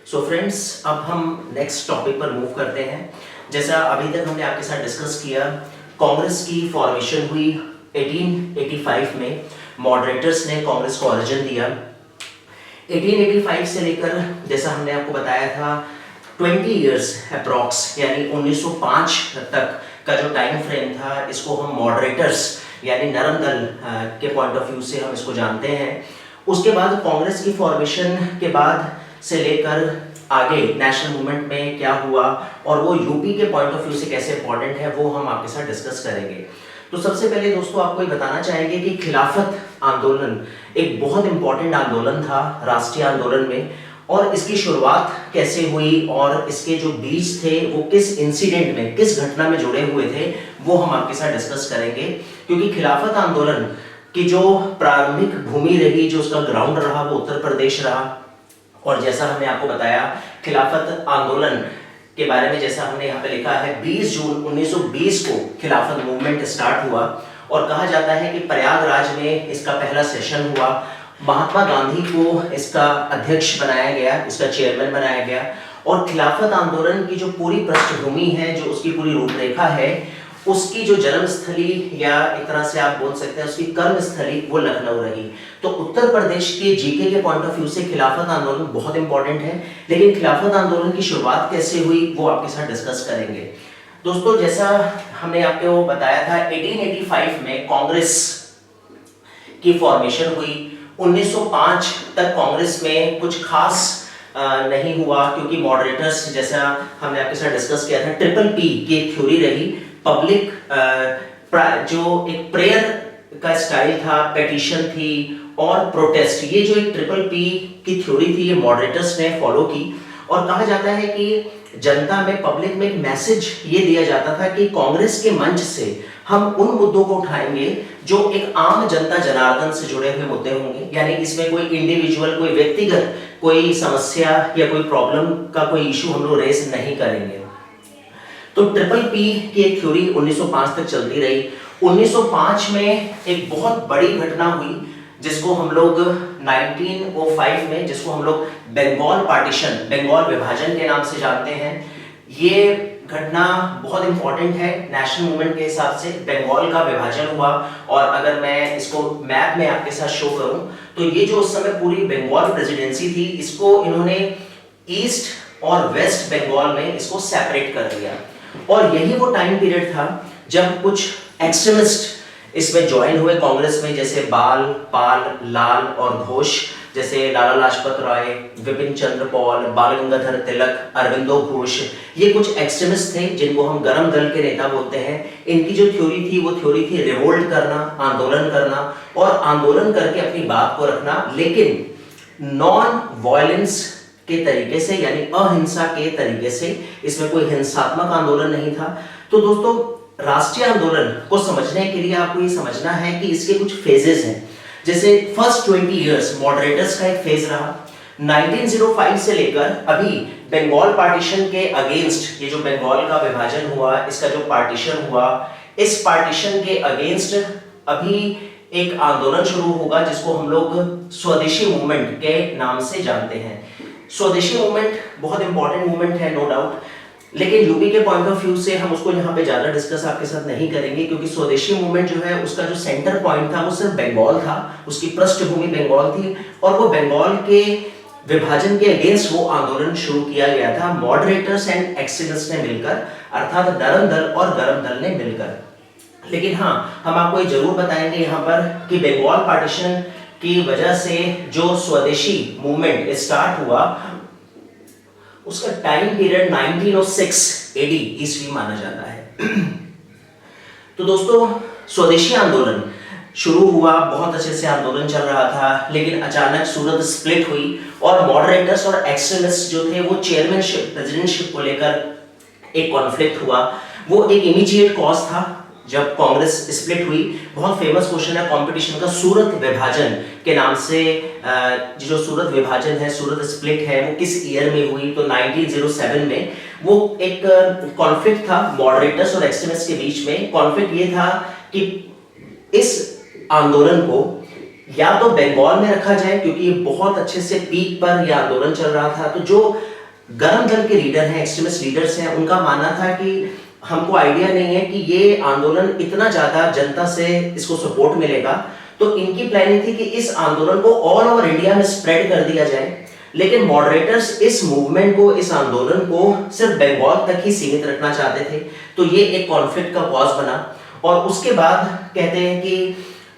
So friends, अब हम next topic पर मूव करते हैं। जैसा अभी तक हमने आपके साथ डिस्कस किया, कांग्रेस की फॉर्मेशन हुई 1885 में। मॉडरेटर्स ने कांग्रेस को ओरिजिन दिया। 1885 से लेकर जैसा हमने आपको बताया था 20 इयर्स अप्रॉक्स, यानी 1905 तक का जो टाइम फ्रेम था, इसको हम मॉडरेटर्स यानी नरम दल के पॉइंट ऑफ व्यू से हम इसको जानते हैं। उसके बाद कांग्रेस की फॉर्मेशन के बाद से लेकर आगे नेशनल मूवमेंट में क्या हुआ और वो यूपी के पॉइंट ऑफ व्यू से कैसे इंपॉर्टेंट है, वो हम आपके साथ डिस्कस करेंगे। तो सबसे पहले दोस्तों आपको ये बताना चाहेंगे कि खिलाफत आंदोलन एक बहुत इंपॉर्टेंट आंदोलन था राष्ट्रीय आंदोलन में, और इसकी शुरुआत कैसे हुई और इसके जो बीज थे वो किस इंसिडेंट में, किस घटना में जुड़े हुए थे, वो हम आपके साथ डिस्कस करेंगे। क्योंकि खिलाफत आंदोलन की जो प्रारंभिक भूमि रही, जो उसका ग्राउंड रहा, वो उत्तर प्रदेश रहा। और जैसा हमने आपको बताया, खिलाफत आंदोलन के बारे में जैसा हमने यहाँ पे लिखा है, 20 जून 1920 को खिलाफत मूवमेंट स्टार्ट हुआ और कहा जाता है कि प्रयागराज में इसका पहला सेशन हुआ। महात्मा गांधी को इसका अध्यक्ष बनाया गया, इसका चेयरमैन बनाया गया। और खिलाफत आंदोलन की जो पूरी पृष्ठभूमि है, जो उसकी पूरी रूपरेखा है, उसकी जो जन्मस्थली या एक तरह से आप बोल सकते हैं उसकी कर्मस्थली, वो लखनऊ रही। तो उत्तर प्रदेश के जीके के पॉइंट ऑफ व्यू से खिलाफत आंदोलन बहुत इंपॉर्टेंट है। लेकिन खिलाफत आंदोलन की शुरुआत कैसे हुई, वो आपके साथ डिस्कस करेंगे। दोस्तों, जैसा हमने आपको बताया था, 1885 में कांग्रेस की फॉर्मेशन हुई। 1905 तक कांग्रेस में कुछ खास नहीं हुआ, क्योंकि मॉडरेटर्स, जैसा हमने आपके साथ डिस्कस किया था, ट्रिपल पी की एक थ्योरी रही। पब्लिक जो एक प्रेयर का स्टाइल था, पेटिशन थी और प्रोटेस्ट, ये जो एक ट्रिपल पी की थ्योरी थी, ये मॉडरेटर्स ने फॉलो की। और कहा जाता है कि जनता में, पब्लिक में एक मैसेज ये दिया जाता था कि कांग्रेस के मंच से हम उन मुद्दों को उठाएंगे जो एक आम जनता जनार्दन से जुड़े हुए मुद्दे होंगे। यानी इसमें कोई इंडिविजुअल, कोई व्यक्तिगत कोई समस्या या कोई प्रॉब्लम का कोई इशू हम लोग रेस नहीं करेंगे। तो ट्रिपल पी की एक थ्योरी 1905 तक चलती रही। 1905 में एक बहुत बड़ी घटना हुई जिसको हम लोग 1905 में, जिसको हम लोग बंगाल पार्टीशन, बंगाल विभाजन के नाम से जानते हैं। ये घटना बहुत इंपॉर्टेंट है नेशनल मूवमेंट के हिसाब से। बंगाल का विभाजन हुआ, और अगर मैं इसको मैप में आपके साथ शो करूं तो ये जो उस समय पूरी बंगाल प्रेसिडेंसी थी, इसको इन्होंने ईस्ट और वेस्ट बंगाल में इसको सेपरेट कर दिया। और यही वो टाइम पीरियड था जब कुछ एक्सट्रीमिस्ट इसमें ज्वाइन हुए कांग्रेस में, जैसे बाल, पाल, लाल और घोष, जैसे लाला लाजपत राय, विपिन चंद्र पॉल, बाल गंगाधर तिलक, अरविंदो घोष। ये कुछ एक्सट्रीमिस्ट थे जिनको हम गरम दल के नेता बोलते हैं। इनकी जो थ्योरी थी, वो थ्योरी थी रिवोल्ट करना, आंदोलन करना और आंदोलन करके अपनी बात को रखना, लेकिन नॉन वायलेंस के तरीके से, यानी अहिंसा के तरीके से। इसमें कोई हिंसात्मक आंदोलन नहीं था। तो दोस्तों, राष्ट्रीय आंदोलन को समझने के लिए आपको ये समझना है कि इसके कुछ फेजेस हैं। जैसे फर्स्ट 20 इयर्स मॉडरेटर्स का एक फेज रहा। 1905 से लेकर अभी बंगाल पार्टीशन के अगेंस्ट, ये जो बंगाल का विभाजन हुआ, इसका जो पार्टीशन हुआ, इस पार्टीशन के अगेंस्ट अभी एक आंदोलन शुरू होगा जिसको हम लोग स्वदेशी मूवमेंट के नाम से जानते हैं। स्वदेशी मूवमेंट बहुत इंपॉर्टेंट मूवमेंट है, नो डाउट, लेकिन यूपी के पॉइंट ऑफ व्यू से हम उसको यहाँ पे ज्यादा डिस्कस आपके साथ नहीं करेंगे, क्योंकि स्वदेशी मूवमेंट जो है उसका जो सेंटर पॉइंट था वो सिर्फ बंगाल था, उसकी पृष्ठभूमि बंगाल थी, और वो बंगाल के विभाजन के अगेंस्ट वो आंदोलन शुरू किया गया था मॉडरेटर्स एंड एक्सट्रीमिस्ट ने मिलकर, अर्थात नरम दल और गरम दल ने मिलकर। लेकिन हाँ, हम आपको ये जरूर बताएंगे यहाँ पर कि बंगाल पार्टीशन की वजह से जो स्वदेशी मूवमेंट स्टार्ट हुआ, उसका टाइम पीरियड 1906 एडी ईस्वी माना जाता है। तो दोस्तों, स्वदेशी आंदोलन शुरू हुआ, बहुत अच्छे से आंदोलन चल रहा था, लेकिन अचानक सूरत स्प्लिट हुई और मॉडरेटर्स और एक्सट्रीमिस्ट जो थे वो चेयरमैनशिप, प्रेसिडेंटशिप को लेकर एक कॉन्फ्लिक्ट हुआ। वो एक इमीडिएट कॉज था जब कांग्रेस स्प्लिट हुई। बहुत फेमस क्वेश्चन है कंपटीशन का, सूरत विभाजन के नाम से जो सूरत विभाजन है, सूरत स्प्लिट है, वो किस ईयर में हुई? तो 1907 में। वो एक कॉन्फ्लिक्ट था मॉडरेटर्स और एक्सट्रीमिस्ट के बीच में। कॉन्फ्लिक्ट ये था कि इस आंदोलन को या तो बंगाल में रखा जाए, क्योंकि ये बहुत अच्छे से पीक पर यह आंदोलन चल रहा था। तो जो गरम दल के लीडर हैं, एक्सट्रीमिस्ट लीडर्स हैं, उनका मानना था कि हमको आइडिया नहीं है कि ये आंदोलन इतना ज्यादा जनता से इसको सपोर्ट मिलेगा, तो इनकी प्लानिंग थी कि इस आंदोलन को ऑल ओवर इंडिया में स्प्रेड कर दिया जाए। लेकिन मॉडरेटर्स इस मूवमेंट को, इस आंदोलन को सिर्फ बंगाल तक ही सीमित रखना चाहते थे, तो ये एक कॉन्फ्लिक्ट का कॉज बना। और उसके बाद कहते हैं कि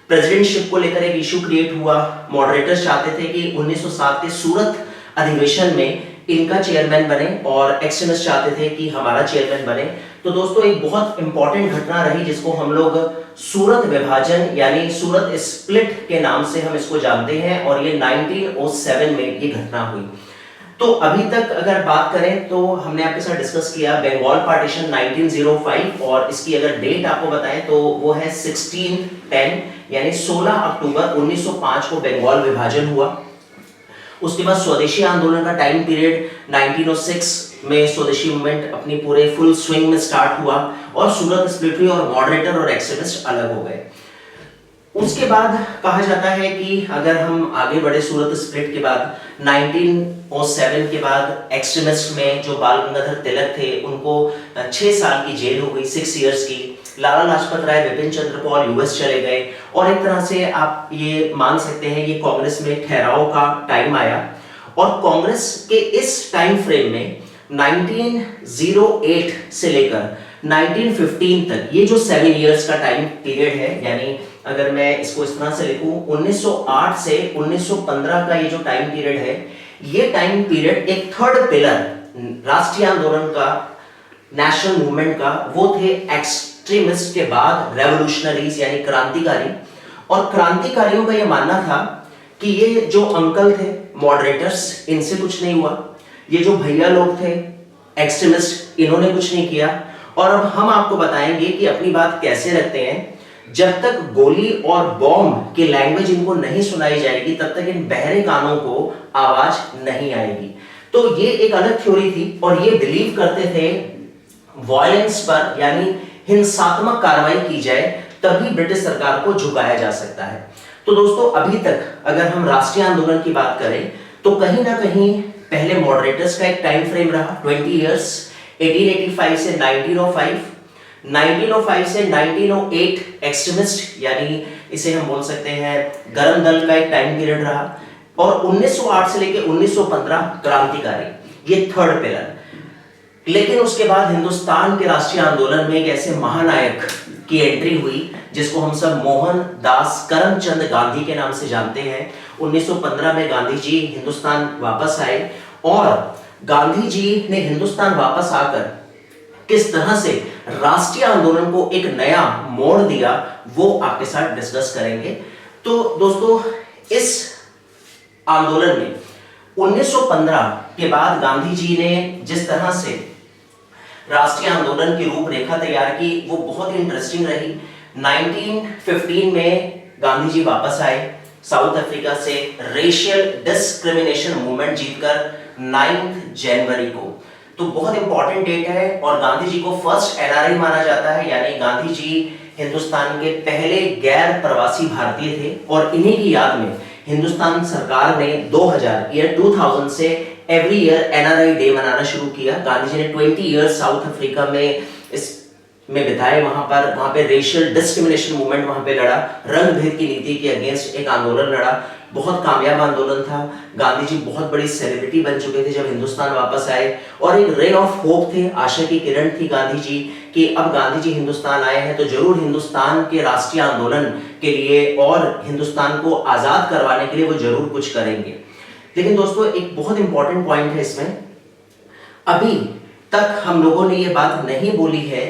प्रेसिडेंटशिप को लेकर एक इशू क्रिएट हुआ। मॉडरेटर्स चाहते थे कि 1907 के सूरत अधिवेशन में इनका चेयरमैन बने और एक्सट्रीमिस्ट चाहते थे कि हमारा चेयरमैन बने। तो दोस्तों एक बहुत इंपॉर्टेंट घटना रही जिसको हम लोग सूरत विभाजन यानी सूरत स्प्लिट के नाम से हम इसको जानते हैं, और ये 1907 में ये घटना हुई। तो अभी तक अगर बात करें तो हमने आपके साथ डिस्कस किया बंगाल पार्टीशन 1905, और इसकी अगर डेट आपको बताएं तो वो है 1610 यानी 16 अक्टूबर 1905 को बंगाल विभाजन हुआ। उसके बाद स्वदेशी आंदोलन का टाइम पीरियड 1906 में स्वदेशी मूवमेंट अपनी पूरे फुल स्विंग में स्टार्ट हुआ और सूरत स्प्लिट हुई और मॉडरेटर और एक्सट्रीमिस्ट अलग हो गए। उसके बाद कहा जाता है कि अगर हम आगे बढ़े सूरत स्प्लिट के बाद 1907 के बाद एक्सट्रीमिस्ट में जो बाल गंगाधर तिलक थे उनको 6 साल की जेल हो गई, 6 इयर्स की। लाला लाजपत राय, विपिन चंद्र पॉल यूएस चले गए, और एक तरह से आप ये मान सकते हैं ये कांग्रेस में ठहराव का टाइम आया। और कांग्रेस के इस टाइम फ्रेम में 1908 से लेकर 1915 तक ये जो 7 इयर्स का टाइम पीरियड है, यानी अगर मैं इसको इस तरह से लिखूं 1908 से 1915 का ये जो टाइम पीरियड है, ये टाइम पीरियड एक थर्ड पिलर राष्ट्रीय आंदोलन का, नेशनल मूवमेंट का, वो थे एक्सट्रीमिस्ट के बाद रेवोल्यूशनरीज यानी क्रांतिकारी। और क्रांतिकारियों का ये मानना था कि ये जो अंकल थे मॉडरेटर्स, इनसे कुछ नहीं हुआ, ये जो भैया लोग थे एक्सट्रीमिस्ट, इन्होंने कुछ नहीं किया। और अब हम आपको बताएंगे कि अपनी बात कैसे रखते हैं। जब तक गोली और बॉम्ब की लैंग्वेज इनको नहीं सुनाई जाएगी तब तक इन बहरे कानों को आवाज नहीं आएगी। तो ये एक अलग थ्योरी थी, और ये बिलीव करते थे वायलेंस पर यानी हिंसात्मक कार्रवाई की जाए तभी ब्रिटिश सरकार को झुकाया जा सकता है। तो दोस्तों अभी तक अगर हम राष्ट्रीय आंदोलन की बात करें तो कहीं ना कहीं पहले मॉडरेटर्स का एक टाइम फ्रेम रहा 20 इयर्स, 1885 से 1905, 1905 से 1908 एक्सट्रीमिस्ट यानी इसे हम बोल सकते हैं गरम दल का एक टाइम पीरियड रहा, और 1908 से लेकर 1915 क्रांतिकारी, ये थर्ड पिलर। लेकिन उसके बाद हिंदुस्तान के राष्ट्रीय आंदोलन में एक ऐसे महानायक की एंट्री हुई जिसको हम सब मोहनदास करमचंद गांधी के नाम से जानते हैं। 1915 में गांधी जी हिंदुस्तान वापस आए, और गांधी जी ने हिंदुस्तान वापस आकर किस तरह से राष्ट्रीय आंदोलन को एक नया मोड़ दिया वो आपके साथ डिस्कस करेंगे। तो दोस्तों इस आंदोलन में 1915 के बाद गांधी जी ने जिस तरह से राष्ट्रीय आंदोलन की रूपरेखा तैयार की वो बहुत ही इंटरेस्टिंग रही। 1915 में गांधी जी वापस आए साउथ अफ्रीका से रेशियल डिस्क्रिमिनेशन मूवमेंट जीतकर 9 जनवरी को। तो बहुत इंपॉर्टेंट डेट है, और गांधी जी को फर्स्ट एनआरआई माना जाता है, यानी गांधी जी हिंदुस्तान के पहले गैर प्रवासी भारतीय थे। और इन्हीं की याद में हिंदुस्तान सरकार ने 2000 से एवरी ईयर एनआरआई डे मनाना शुरू किया। गांधी जी ने 20 इयर्स साउथ अफ्रीका में में बिताए, वहां पे रेशियल डिस्क्रिमिनेशन मूवमेंट वहां पे लड़ा, रंग भेद की नीति के अगेंस्ट एक आंदोलन लड़ा, बहुत कामयाब आंदोलन था। गांधी जी बहुत बड़ी सेलिब्रिटी बन चुके थे जब हिंदुस्तान वापस आए, और एक रे ऑफ होप थे, आशा की किरण थी गांधी जी कि अब गांधी जी हिंदुस्तान आए हैं तो जरूर हिंदुस्तान के राष्ट्रीय आंदोलन के लिए और हिंदुस्तान को आजाद करवाने के लिए वो जरूर कुछ करेंगे। लेकिन दोस्तों एक बहुत इंपॉर्टेंट पॉइंट है इसमें, अभी तक हम लोगों ने ये बात नहीं बोली है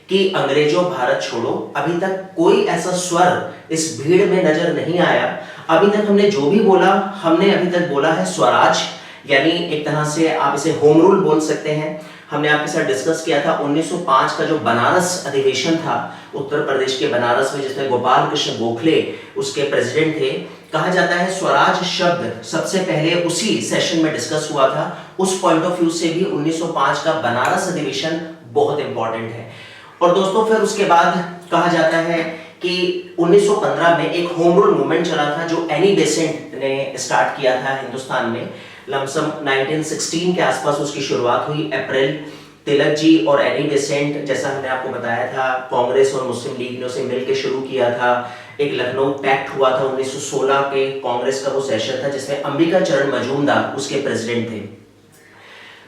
कि अंग्रेजों भारत छोड़ो, अभी तक कोई ऐसा स्वर इस भीड़ में नजर नहीं आया। अभी तक हमने जो भी बोला, हमने अभी तक बोला है स्वराज, यानी एक तरह से आप इसे होम रूल बोल सकते हैं। हमने आपके साथ डिस्कस किया था 1905 का जो बनारस अधिवेशन था उत्तर प्रदेश के बनारस में, जिसमें गोपाल कृष्ण गोखले उसके प्रेसिडेंट थे। कहा जाता है स्वराज शब्द सबसे पहले उसी सेशन में डिस्कस हुआ था। उस पॉइंट ऑफ व्यू से भी 1905 का बनारस अधिवेशन बहुत इंपॉर्टेंट है। और दोस्तों फिर उसके बाद कहा जाता है कि 1915 में एक होम रूल मूवमेंट चला था जो एनी बेसेंट ने स्टार्ट किया था हिंदुस्तान में। लमसम 1916 के आसपास उसकी शुरुआत हुई। अप्रैल तिलक जी और एनी बेसेंट, जैसा हमने आपको बताया था, कांग्रेस और मुस्लिम लीग ने उसे मिलकर शुरू किया था। एक लखनऊ पैक्ट हुआ था 1916 के, कांग्रेस का वो सेशन था जिसमें अंबिका चरण मजूमदार उसके प्रेसिडेंट थे।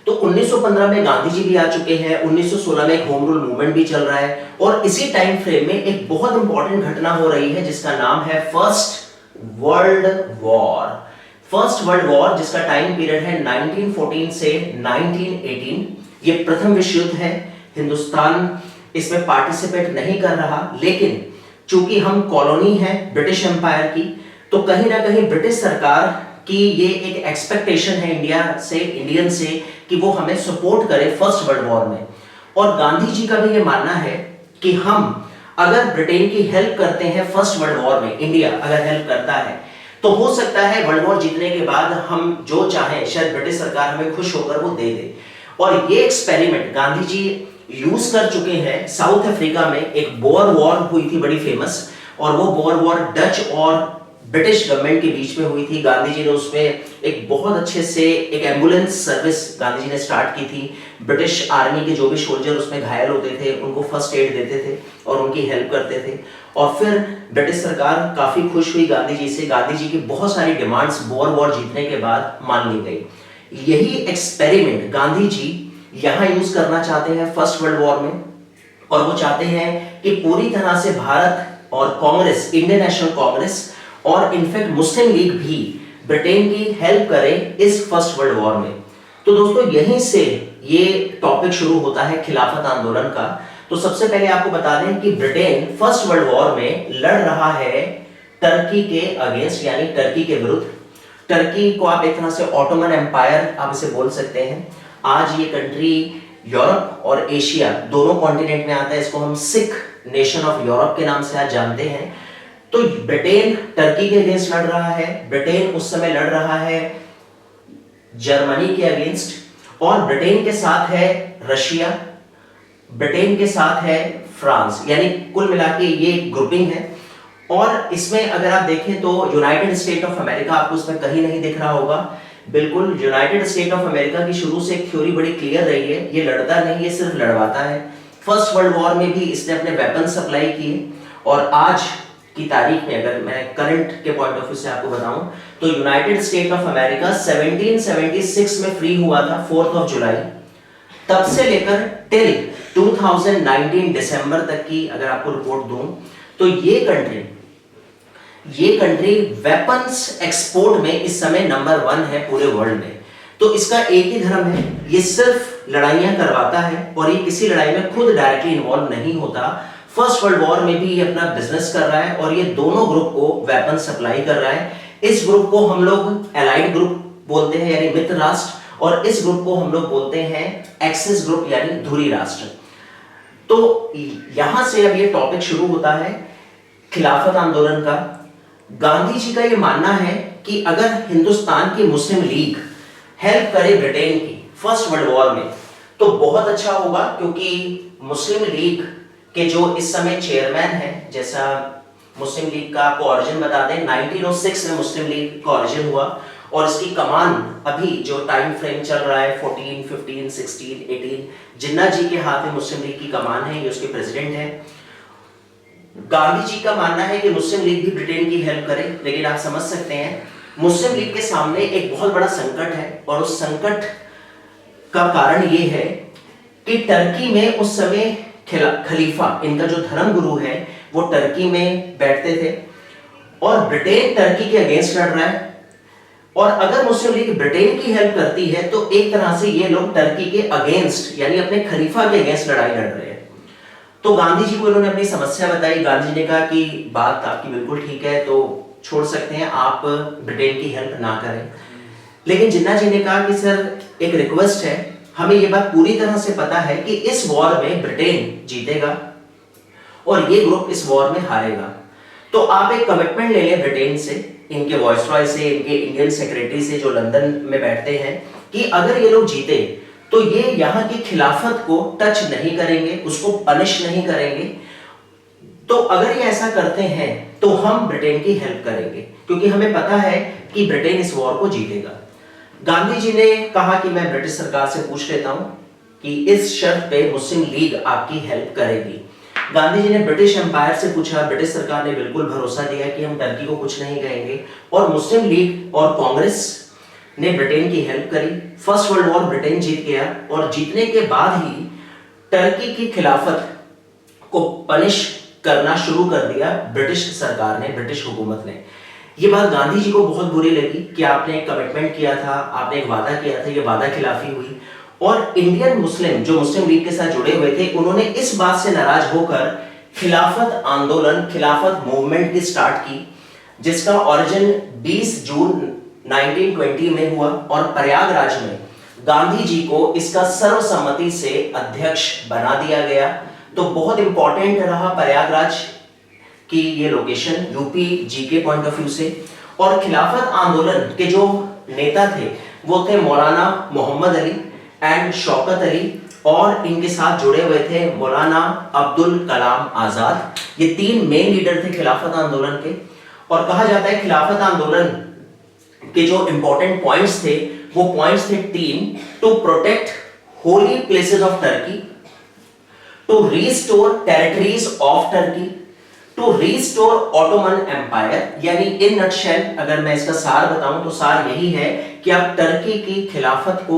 तो 1915 में गांधी जी भी आ चुके हैं, 1916 में एक होम रूल मूवमेंट भी चल रहा है, और इसी टाइम फ्रेम में एक बहुत इंपॉर्टेंट घटना हो रही है जिसका नाम है first world war. First world war जिसका टाइम पीरियड है 1914 से 1918। ये प्रथम विश्व युद्ध है। हिंदुस्तान इसमें पार्टिसिपेट नहीं कर रहा, लेकिन चूंकि हम कॉलोनी है ब्रिटिश एम्पायर की, तो कहीं ना कहीं ब्रिटिश सरकार की ये एक एक्सपेक्टेशन है इंडियन से कि वो हमें सपोर्ट करे फर्स्ट वर्ल्ड वॉर में। और गांधी जी का भी ये मानना है कि हम अगर ब्रिटेन की हेल्प करते हैं फर्स्ट वर्ल्ड वॉर में, इंडिया अगर हेल्प करता है, तो हो सकता है वर्ल्ड वॉर जीतने के बाद हम जो चाहें शायद ब्रिटिश सरकार हमें खुश होकर वो दे दे। और ये एक्सपेरिमेंट गांधी जी यूज कर चुके हैं। साउथ अफ्रीका में एक बोअर वॉर हुई थी बड़ी फेमस, और वो बोअर वॉर डच और ब्रिटिश गवर्नमेंट के बीच में हुई थी। गांधी जी ने उसमें एक बहुत अच्छे से एक एम्बुलेंस सर्विस गांधी जी ने स्टार्ट की थी। ब्रिटिश आर्मी के जो भी सोल्जर उसमें घायल होते थे उनको फर्स्ट एड देते थे और उनकी हेल्प करते थे। और फिर ब्रिटिश सरकार काफी खुश हुई गांधी जी से। गांधी जी की बहुत सारी डिमांड्स बोअर वॉर जीतने के बाद मान ली गई। यही एक्सपेरिमेंट गांधी जी यहां यूज करना चाहते हैं फर्स्ट वर्ल्ड वॉर में, और वो चाहते हैं कि पूरी तरह से भारत और कांग्रेस, इंडियन नेशनल कांग्रेस और इनफैक्ट मुस्लिम लीग भी ब्रिटेन की हेल्प करे इस फर्स्ट वर्ल्ड वॉर में। तो दोस्तों यहीं से ये टॉपिक शुरू होता है खिलाफत आंदोलन का। तो सबसे पहले आपको बता दें कि ब्रिटेन फर्स्ट वर्ल्ड वॉर में लड़ रहा है टर्की के अगेंस्ट, यानी टर्की के विरुद्ध। टर्की को आप एक तरह से ऑटोमन एम्पायर आप इसे बोल सकते हैं। आज ये कंट्री यूरोप और एशिया दोनों कॉन्टिनेंट में आता है। इसको हम सिख नेशन ऑफ यूरोप के नाम से आज जानते हैं। तो ब्रिटेन टर्की के अगेंस्ट लड़ रहा है। ब्रिटेन उस समय लड़ रहा है जर्मनी के अगेंस्ट, और ब्रिटेन के साथ है रशिया, ब्रिटेन के साथ है फ्रांस, यानी कुल मिला के ये ग्रुपिंग है। और इसमें अगर आप देखें तो यूनाइटेड स्टेट ऑफ अमेरिका आपको इसमें कहीं नहीं दिख रहा होगा। बिल्कुल यूनाइटेड स्टेट ऑफ अमेरिका की शुरू से एक थ्योरी बड़ी क्लियर रही है, ये लड़ता नहीं, ये सिर्फ लड़वाता है। फर्स्ट वर्ल्ड वॉर में भी इसने अपने वेपन सप्लाई किए, और आज की तारीख में अगर मैं करंट के पॉइंट ऑफ व्यू से आपको बताऊं तो यूनाइटेड स्टेट ऑफ अमेरिका 1776 में फ्री हुआ था 4th ऑफ जुलाई। तब से लेकर टिल 2019 दिसंबर तक की अगर आपको रिपोर्ट दूं तो ये कंट्री वेपन्स एक्सपोर्ट में इस समय नंबर 1 है पूरे वर्ल्ड में। तो इसका एक ही धर्म है, ये सिर्फ लड़ाइयां करवाता है और ये किसी लड़ाई में खुद डायरेक्टली इन्वॉल्व नहीं होता। फर्स्ट वर्ल्ड वॉर में भी ये अपना बिजनेस कर रहा है और ये दोनों ग्रुप को वेपन सप्लाई कर रहा है। इस ग्रुप को हम लोग एलाइड ग्रुप बोलते हैं, यानी मित्र राष्ट्र, और इस ग्रुप को हम लोग बोलते हैं एक्सिस ग्रुप, यानी धुरी राष्ट्र। तो यहां से अब ये टॉपिक शुरू होता है खिलाफत आंदोलन का। गांधी जी का ये मानना है कि अगर हिंदुस्तान की मुस्लिम लीग हेल्प करे ब्रिटेन की फर्स्ट वर्ल्ड वॉर में तो बहुत अच्छा होगा, क्योंकि मुस्लिम लीग के जो इस समय चेयरमैन हैं, जैसा मुस्लिम लीग का आपको ओरिजिन बता दें, 1906 में मुस्लिम लीग का ओरिजिन हुआ, और इसकी कमान अभी जो टाइम फ्रेम चल रहा है 14, 15, 16, 18, जिन्ना जी के हाथ में मुस्लिम लीग की कमान है, ये उसके प्रेसिडेंट हैं। गांधी जी का मानना है कि मुस्लिम लीग भी ब्रिटेन की हेल्प करे, लेकिन आप समझ सकते हैं मुस्लिम लीग के सामने एक बहुत बड़ा संकट है, और उस संकट का कारण ये है कि टर्की में उस समय खलीफा, इनका जो धर्म गुरु है, वो टर्की में बैठते थे और ब्रिटेन टर्की के अगेंस्ट लड़ रहा है। और अगर मुस्लिम लीग ब्रिटेन की हेल्प करती है तो एक तरह से ये लोग टर्की के अगेंस्ट, यानी अपने खलीफा के अगेंस्ट लड़ाई लड़ रहे हैं। तो गांधी जी को इन्होंने अपनी समस्या बताई। गांधी जी ने कहा कि बात आपकी बिल्कुल ठीक है, तो छोड़ सकते हैं, आप ब्रिटेन की हेल्प ना करें। लेकिन जिन्ना जी ने कहा कि सर एक रिक्वेस्ट है, हमें ये बात पूरी तरह से पता है कि इस वॉर में ब्रिटेन जीतेगा और ये ग्रुप इस वॉर में हारेगा, तो आप एक कमिटमेंट ले लें ब्रिटेन से, इनके वॉइसरॉय से, इनके इंडियन सेक्रेटरी से जो लंदन में बैठते हैं, कि अगर ये लोग जीते तो ये यहाँ की खिलाफत को टच नहीं करेंगे, उसको पनिश नहीं करेंगे। तो अगर ये ऐसा करते हैं तो हम ब्रिटेन की हेल्प करेंगे, क्योंकि हमें पता है कि ब्रिटेन इस वॉर को जीतेगा। गांधी जी ने कहा कि मैं ब्रिटिश सरकार से पूछ लेता हूं कि इस शर्त पे मुस्लिम लीग आपकी हेल्प करेगी। गांधी जी ने ब्रिटिश एम्पायर से पूछा, ब्रिटिश सरकार ने बिल्कुल भरोसा दिया कि हम टर्की को कुछ नहीं कहेंगे, और मुस्लिम लीग और कांग्रेस ने ब्रिटेन की हेल्प करी। फर्स्ट वर्ल्ड वॉर ब्रिटेन जीत गया, और जीतने के बाद ही टर्की की खिलाफत को पनिश करना शुरू कर दिया ब्रिटिश सरकार ने, ब्रिटिश हुकूमत ने। ये बात गांधी जी को बहुत बुरी लगी कि आपने एक कमिटमेंट किया था, आपने एक वादा किया था, ये वादा खिलाफी हुई। और इंडियन मुस्लिम जो मुस्लिम लीग के साथ जुड़े हुए थे, उन्होंने इस बात से नाराज होकर खिलाफत आंदोलन, खिलाफत मूवमेंट की स्टार्ट की, जिसका ओरिजिन 20 जून 1920 में हुआ, और प्रयागराज में गांधी जी को इसका सर्वसम्मति से अध्यक्ष बना दिया गया। तो बहुत इंपॉर्टेंट रहा प्रयागराज की ये लोकेशन यूपी जी के पॉइंट ऑफ व्यू से। और खिलाफत आंदोलन के जो नेता थे वो थे मौलाना मोहम्मद अली एंड शौकत अली, और इनके साथ जुड़े हुए थे मौलाना अब्दुल कलाम आजाद। ये तीन मेन लीडर थे खिलाफत आंदोलन के। और कहा जाता है खिलाफत आंदोलन के जो इंपॉर्टेंट पॉइंट्स थे वो पॉइंट्स थे 3: to protect holy places of Turkey, to restore territories of Turkey, to restore Ottoman empire. यानी इन नटशेल अगर मैं इसका सार बताऊं तो सार यही है कि आप टर्की की खिलाफत को,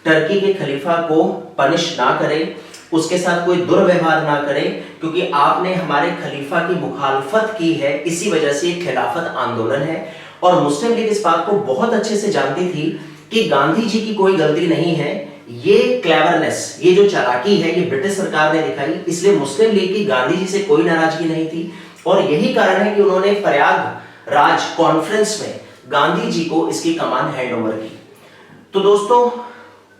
टर्की के खलीफा को पनिश ना करें, उसके साथ कोई दुर्व्यवहार ना करें, क्योंकि आपने हमारे खलीफा की मुखालफत की है, इसी वजह से खिलाफत आंदोलन है। और मुस्लिम लीग इस बात को बहुत अच्छे से जानती थी कि गांधी जी की कोई गलती नहीं है, ये क्लेवरनेस, ये जो चालाकी है ये ब्रिटिश सरकार ने दिखाई, इसलिए मुस्लिम लीग की गांधी जी से कोई नाराजगी नहीं थी। और यही कारण है कि उन्होंने प्रयागराज कॉन्फ्रेंस में गांधी जी को इसकी कमान हैंडओवर की। तो दोस्तों,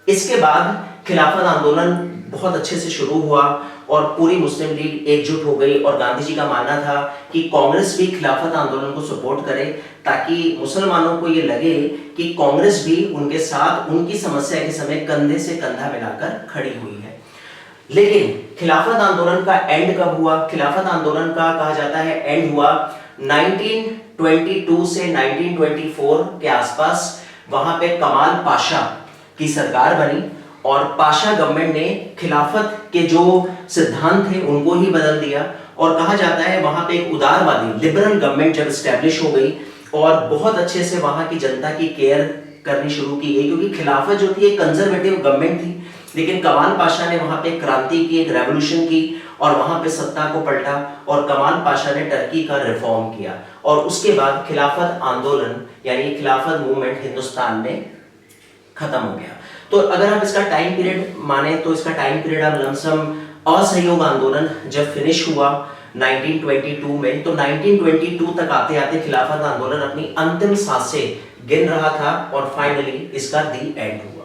इसके बाद खिलाफत आंदोलन बहुत अच्छे से शुरू हुआ और पूरी मुस्लिम लीग एकजुट हो गई, और गांधी जी का मानना था कि कांग्रेस भी खिलाफत आंदोलन को सपोर्ट करे, ताकि मुसलमानों को ये लगे कि कांग्रेस भी उनके साथ उनकी समस्या के समय कंधे से कंधा मिलाकर खड़ी हुई है। लेकिन खिलाफत आंदोलन का एंड कब हुआ? खिलाफत आंदोलन का कहा जाता है एंड हुआ 1922 से 1924 के आसपास। वहां पे कमाल पाशा की सरकार बनी, और पाशा गवर्नमेंट ने खिलाफत के जो सिद्धांत थे उनको ही बदल दिया। और कहा जाता है वहां पे एक उदारवादी लिबरल गवर्नमेंट जब स्टैब्लिश हो गई, और बहुत अच्छे से वहां की जनता की केयर करनी शुरू की गई, क्योंकि खिलाफत जो थी एक कंजर्वेटिव गवर्नमेंट थी। लेकिन कमाल पाशा ने वहां पे क्रांति की, एक रेवोल्यूशन की, और वहां पे सत्ता को पलटा, और कमाल पाशा ने टर्की का रिफॉर्म किया, और उसके बाद खिलाफत आंदोलन यानी खिलाफत मूवमेंट हिंदुस्तान में खत्म हो गया। तो अगर आप इसका टाइम पीरियड माने तो इसका टाइम पीरियड आप लमसम असहयोग आंदोलन जब फिनिश हुआ 1922 में, तो 1922 तक आते आते खिलाफत आंदोलन अपनी अंतिम सांसें गिन रहा था, और फाइनली इसका दी एंड हुआ।